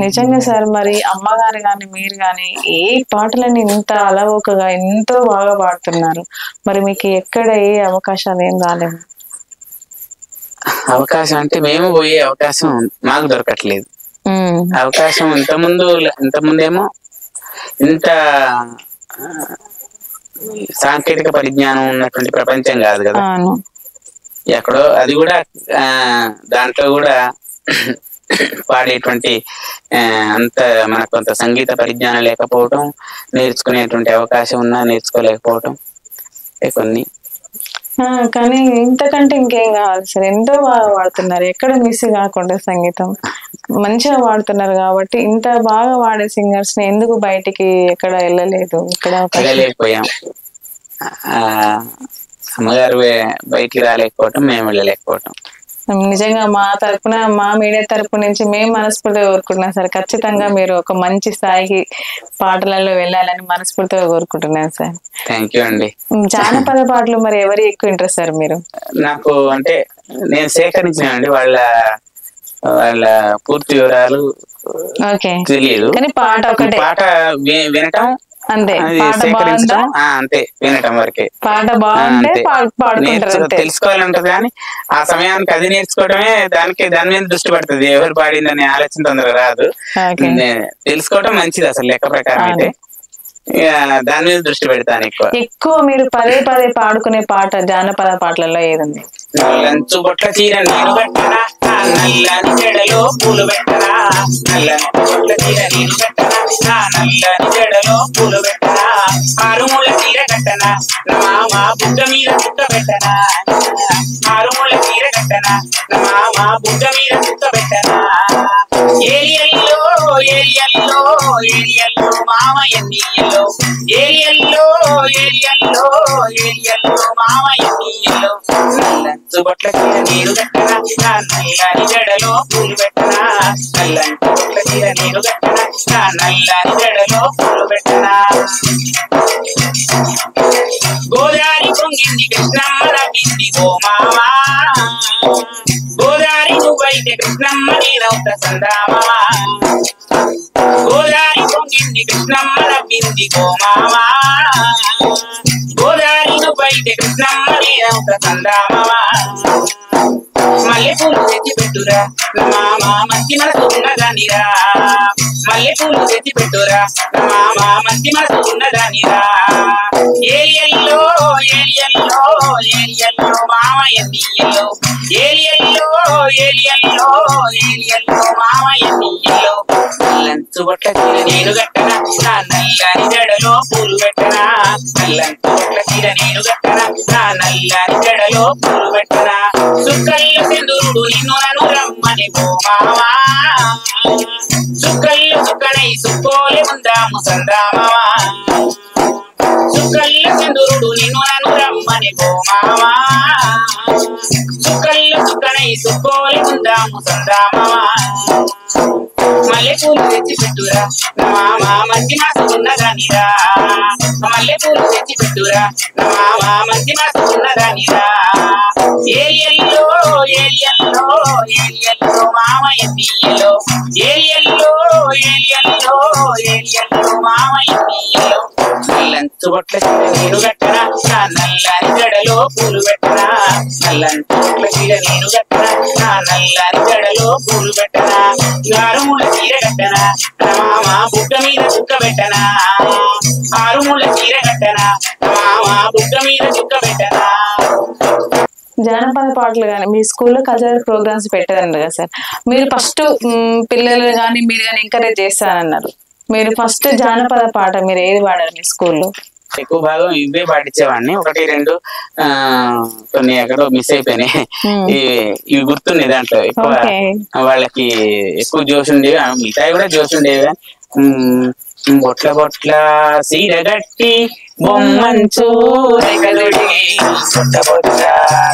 నిజంగా సార్, మరి అమ్మగారు గాని మీరు గాని ఏ పాటలని ఇంత అలవోకగా ఎంతో బాగా పాడుతున్నారు. మరి మీకు ఎక్కడ ఏ అవకాశాలు ఏం రాలేదు? అవకాశం అంటే మేము పోయే అవకాశం మాకు దొరకట్లేదు. అవకాశం ఇంతకుముందేమో ఇంత సాంకేతిక పరిజ్ఞానం ఉన్నటువంటి ప్రపంచం కాదు కదా. ఎక్కడో అది కూడా దాంట్లో కూడా పాడేటువంటి అంత మనకు కొంత సంగీత పరిజ్ఞానం లేకపోవటం, నేర్చుకునేటువంటి అవకాశం ఉన్నా నేర్చుకోలేకపోవటం కొన్ని. కానీ ఇంతకంటే ఇంకేం కావాలి సార్? ఎంతో బాగా పాడుతున్నారు, ఎక్కడ మిస్ కాకుండా సంగీతం మంచిగా పాడుతున్నారు. కాబట్టి ఇంత బాగా పాడే సింగర్స్ ని ఎందుకు బయటికి ఎక్కడ వెళ్ళలేదు? ఇక్కడ వెళ్ళలేకపోయాం. అమ్మగారు బయటికి రాలేకపోవటం, మేము వెళ్ళలేకపోవటం. నిజంగా మా తరపున, మా మీడియా తరపు నుంచి మేము మనస్ఫూర్తిగా కోరుకుంటున్నాం సార్. ఖచ్చితంగా మీరు ఒక మంచి స్థాయికి పాటలలో వెళ్ళాలని మనస్ఫూర్తిగా కోరుకుంటున్నాను సార్. థ్యాంక్ యూ అండి. జానపద పాటలు మరి ఎవరి ఎక్కువ ఇంట్రెస్ట్ సార్ మీరు? నాకు అంటే నేను సేకరించానండి వాళ్ళ పూర్తి వివరాలు తెలియదు, కానీ పాట ఒకటే, పాట వినటం అంతే, సేకరించడం అంతే, వినటం వరకే. పాట బాగుంటే తెలుసుకోవాలంటది కానీ ఆ సమయానికి అది నేర్చుకోవడమే దాని మీద దృష్టి పడుతుంది. ఎవరు పాడిందని ఆలోచన తొందరగా రాదు. తెలుసుకోవటం మంచిది అసలు లెక్క ప్రకారం అయితే. దాని మీద దృష్టి పెడతాను ఎక్కువ. మీరు పదే పదే పాడుకునే పాట జానపద పాటలలో ఏదుంది? నల్లంచు బొట్ల చీర నేను పెట్టనా, నల్లని జడలో పూలు పెట్టనా, నల్లని బొట్ల చీర నేను పెట్టనా, నల్లని జడలో పూలు పెట్టనా, ఆరుమూల చీర కట్టనా, నా మామ బుగ్గ మీద చుక్క పెట్టనా, ఆరుమూల చీర కట్టనా, నా మామ బుగ్గ మీద చుక్క పెట్టనా, ఏరియల్లో ఏరియల్లో ఏరియల్లో మామ ఎన్నియల్లో, ఏరియల్లో ఏరియల్లో ఏరియల్లో మామ ఎన్నియల్లో, నల్లంచు బొట్ల చీర నేను పెట్టనా, నా నల్లని జడలో పూలు పెట్టనా, నల్లని బొట్ల చీర నేను పెట్టనా, నా నల్లని జడలో పూలు పెట్టనా, గోదారి పొంగింది కృష్ణమ్మ నవ్వింది ఓ మామా, గోదారి నువ్వైతే కృష్ణమ్మ నేనవుత సందామా, గోదారి పొంగింది కృష్ణమ్మ నవ్వింది ఓ మామా, గోదారి నువ్వైతే కృష్ణమ్మ నేనవుత సందామా, మల్లెపూలు తెచ్చి పెట్టురా నా మామ మంచి మనసు ఉన్నదానిరా, మల్లెపూలు తెచ్చి పెట్టురా నా మామ మంచి మనసు ఉన్నదానిరా, ఏరియల్లో ఏరియల్లో ఏరియల్లో మామ ఎన్నియల్లో, ఏరియల్లో ఏరియల్లో ఏరియల్లో మామ ఎన్నియల్లో, నల్లంచు బొట్ల చీర నేను కట్టనా, నా నల్లని జడలో పూలు పెట్టనా, నల్లంచు బొట్ల చీర నేను కట్టనా, నా నల్లని జడలో పూలు పెట్టనా, సుక్కల్లో సింధూరుడు నిన్ను నన్ను రమ్మని పో మామా, సుక్కల్లో సుక్కనై సుక్కోలే ఉందాము సందామా, సుక్కల్లో సింధూరుడు నిన్ను నన్ను రమ్మని పో మామా, సుక్కల్లో సుక్కనై సుక్కోలే ఉందాము సందామా, మల్లెపూలు తెచ్చి పెట్టురా నా మామ మంచి మాసు ఉన్నదానిరా, మల్లెపూలు తెచ్చి పెట్టురా నా మామ మంచి మాసు ఉన్నదానిరా, ఏరియల్లో ఏరియల్లో ఏరియల్లో మామ ఎన్నియల్లో, ఏరియల్లో ఏరియల్లో ఏరియల్లో మామ ఎన్నియల్లో, నల్లంచు బొట్ల చీర నేను కట్టనా, నా నల్లని జడలో పూలు పెట్టనా, నల్లంచు బొట్ల చీర నేను కట్టనా, నా నల్లని జడలో పూలు పెట్టనా, ఆరుమూల చీర కట్టనా, నా మామ బుగ్గ మీద చుక్క పెట్టనా, ఆరుమూల చీర కట్టనా, నా మామ బుగ్గ మీద చుక్క పెట్టనా. జానపద పాటలు కానీ మీ స్కూల్లో కల్చరల్ ప్రోగ్రామ్స్ పెట్టారన్నారు కదా సార్, మీరు ఫస్ట్ పిల్లలు కానీ మీరు కానీ ఎంకరేజ్ చేస్తారన్నారు. మీరు ఫస్ట్ జానపద పాట మీరు ఏది పాడారు మీ స్కూల్లో? ఎక్కువ భాగం ఇవే పాటించేవాడిని, ఒకటి రెండు కొన్ని ఎక్కడో మిస్ అయిపోయినాయి. ఇవి గుర్తున్నాయి, దాంట్లో ఎక్కువ వాళ్ళకి ఎక్కువ జోష్ ఉండేవి, మిగతాయి కూడా జోష్ ఉండేవి. బొట్ల బొట్ల సీరగట్టి బొమ్మంచు రేఖదొడిగి, బొట్ల బొట్ల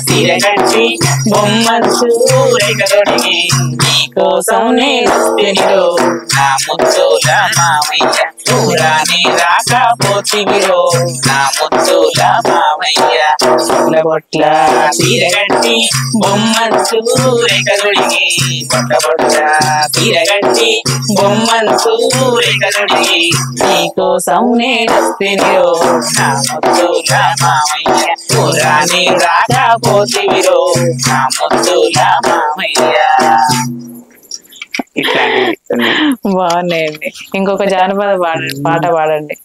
సీరగట్టి బొమ్మంచు రేఖదొడిగి, నీకోసం నేను వస్తేనిరో నా ముద్దుల మామయ్య, ఊరాని రాకపోతివిరో నా ముద్దుల మామయ్య బొట్ల తీరగట్టి బొమ్మంచు రేఖలుడిగి బొట్ల తీరగట్టి బొమ్మంచు రేఖలుడిగి నీకోసం నేనొస్తేనిరో నా ముద్దుల మామయ్య ఊరాని రాకపోతివిరో నా ముద్దుల మామయ్య. బాగున్నాయండి. ఇంకొక జానపద పాట పాడండి,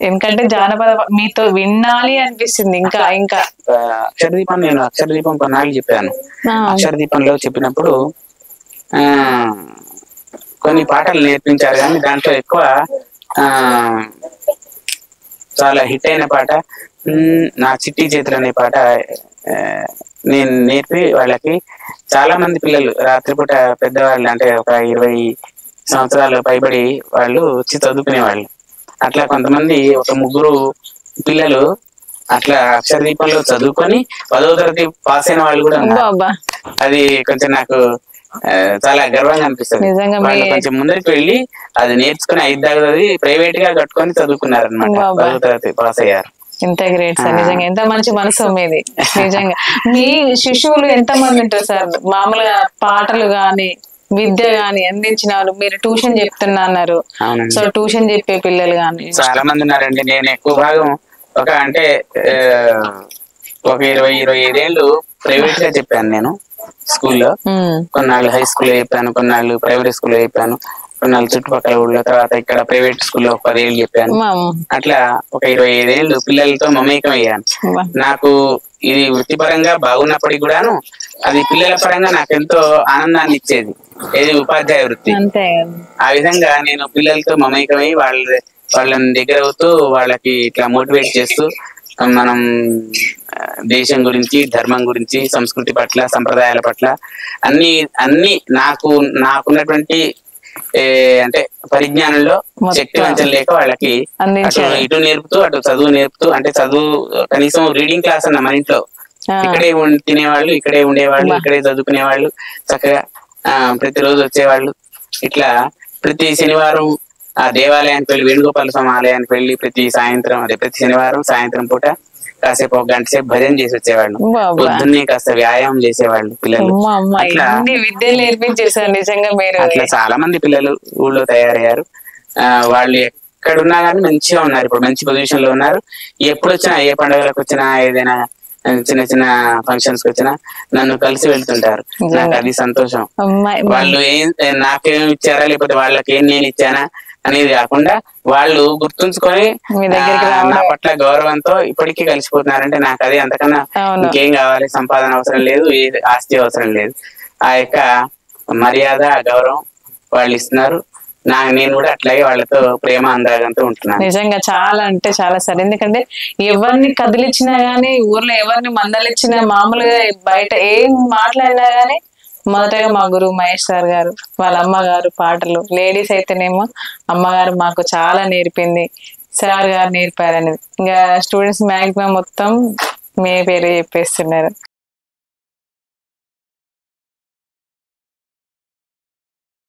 ఎందుకంటే జానపద మీతో వినాలి అనిపిస్తుంది. ఇంకా ఇంకా అక్షరదీపం, నేను అక్షరదీపం కొన్నాళ్ళు చెప్పాను. అక్షరదీపంలో చెప్పినప్పుడు కొన్ని పాటలు నేర్పించారు, కానీ దాంట్లో ఎక్కువ చాలా హిట్ అయిన పాట నా చిట్టి చేతులు అనే పాట నేను నేర్పి వాళ్ళకి చాలా మంది పిల్లలు రాత్రిపూట పెద్దవాళ్ళు అంటే ఒక 20 సంవత్సరాలు పైబడి వాళ్ళు వచ్చి చదువుకునేవాళ్ళు. అట్లా కొంతమంది ఒక 3 పిల్లలు అట్లా అక్షరదీపంలో చదువుకొని 10వ తరగతి పాస్ అయిన వాళ్ళు కూడా ఉన్నారు. అది కొంచెం నాకు చాలా గర్వంగా అనిపిస్తుంది. వాళ్ళు కొంచెం ముందరికి వెళ్ళి అది నేర్చుకుని 5 తరగతి ప్రైవేట్ గా కట్టుకొని చదువుకున్నారు అనమాట. 10వ తరగతి పాస్ అయ్యారు. ఎంత గ్రేట్ సార్, నిజంగా ఎంత మంచి మనసు మీది. నిజంగా మీ శిశువులు ఎంత మంది ఉంటారు సార్? మామూలుగా పాటలు గాని విద్య గాని అందించిన వాళ్ళు, మీరు ట్యూషన్ చెప్తున్నా అన్నారు, సో ట్యూషన్ చెప్పే పిల్లలు గాని చాలా మంది ఉన్నారండి. నేను ఎక్కువ భాగం ఒక 20-25 ఏళ్ళు ప్రైవేట్ గా చెప్పాను. నేను స్కూల్లో కొన్నాళ్ళు హై స్కూల్లో చెప్పాను, కొన్నాళ్ళు ప్రైవేట్ స్కూల్లో చెప్పాను, కొన్నాళ్ళు చుట్టుపక్కల ఊళ్ళో, తర్వాత ఇక్కడ ప్రైవేట్ స్కూల్లో 10 ఏళ్ళు చెప్పాను. అట్లా ఒక 25 ఏళ్ళు పిల్లలతో మమేకం అయ్యాను. నాకు ఇది వృత్తిపరంగా బాగున్నప్పటికీ కూడాను అది పిల్లల పరంగా నాకు ఎంతో ఆనందాన్ని ఇచ్చేది, ఏది ఉపాధ్యాయ వృత్తి. ఆ విధంగా నేను పిల్లలతో మమేకమై వాళ్ళని దగ్గర అవుతూ వాళ్ళకి ఇట్లా మోటివేట్ చేస్తూ మనం దేశం గురించి, ధర్మం గురించి, సంస్కృతి పట్ల, సంప్రదాయాల పట్ల అన్ని నాకున్నటువంటి అంటే పరిజ్ఞానంలో శక్తి వంచన లేక వాళ్ళకి ఇటు నేర్పుతూ అటు చదువు నేర్పుతూ, అంటే చదువు కనీసం రీడింగ్ క్లాస్ అన్న మన ఇంట్లో ఇక్కడే తినేవాళ్ళు, ఇక్కడే ఉండేవాళ్ళు, ఇక్కడే చదువుకునేవాళ్ళు, చక్కగా ప్రతిరోజు వచ్చేవాళ్ళు. ఇట్లా ప్రతి శనివారం ఆ దేవాలయానికి వెళ్ళి, వేణుగోపాల స్వామి ఆలయానికి వెళ్ళి ప్రతి శనివారం సాయంత్రం పూట కాసేపు 1 గంట సేపు భజన చేసి వచ్చేవాళ్ళు. పొద్దున్నే కాస్త వ్యాయామం చేసేవాళ్ళు పిల్లలు. అట్లా చాలా మంది పిల్లలు ఊళ్ళో తయారయ్యారు. వాళ్ళు ఎక్కడున్నా కానీ మంచిగా ఉన్నారు, ఇప్పుడు మంచి పొజిషన్ లో ఉన్నారు. ఎప్పుడు వచ్చినా, ఏ పండుగలకు వచ్చినా, ఏదైనా చిన్న చిన్న ఫంక్షన్స్ కి వచ్చినా నన్ను కలిసి వెళ్తుంటారు. నాకు అది సంతోషం. వాళ్ళు నాకేం ఇచ్చారా లేకపోతే వాళ్ళకి ఏం నేను ఇచ్చానా అనేది కాకుండా వాళ్ళు గుర్తుంచుకొని నా పట్ల గౌరవంతో ఇప్పటికీ కలిసిపోతున్నారంటే నాకు అదే, అంతకన్నా ఇంకేం కావాలి. సంపాదన అవసరం లేదు, ఏ ఆస్తి అవసరం లేదు. ఆ యొక్క మర్యాద, గౌరవం వాళ్ళు ఇస్తున్నారు. నేను కూడా అట్లాగే వాళ్ళతో ప్రేమ అనురాగంతో ఉంటున్నాను. నిజంగా చాలా అంటే చాలా సరే, ఎందుకంటే ఎవరిని కదిలిచ్చినా గానీ, ఊర్లో ఎవరిని మందలిచ్చినా, మామూలుగా బయట ఏం మాట్లాడినా గానీ మొదటగా మా గురువు మహేష్ సార్ గారు, వాళ్ళ అమ్మగారు పాటలు, లేడీస్ అయితేనేమో అమ్మగారు మాకు చాలా నేర్పింది, సార్ గారు నేర్పారనేది. ఇంకా స్టూడెంట్స్ మ్యాక్సిమం మొత్తం మీ పేరు చెప్పేస్తున్నారు.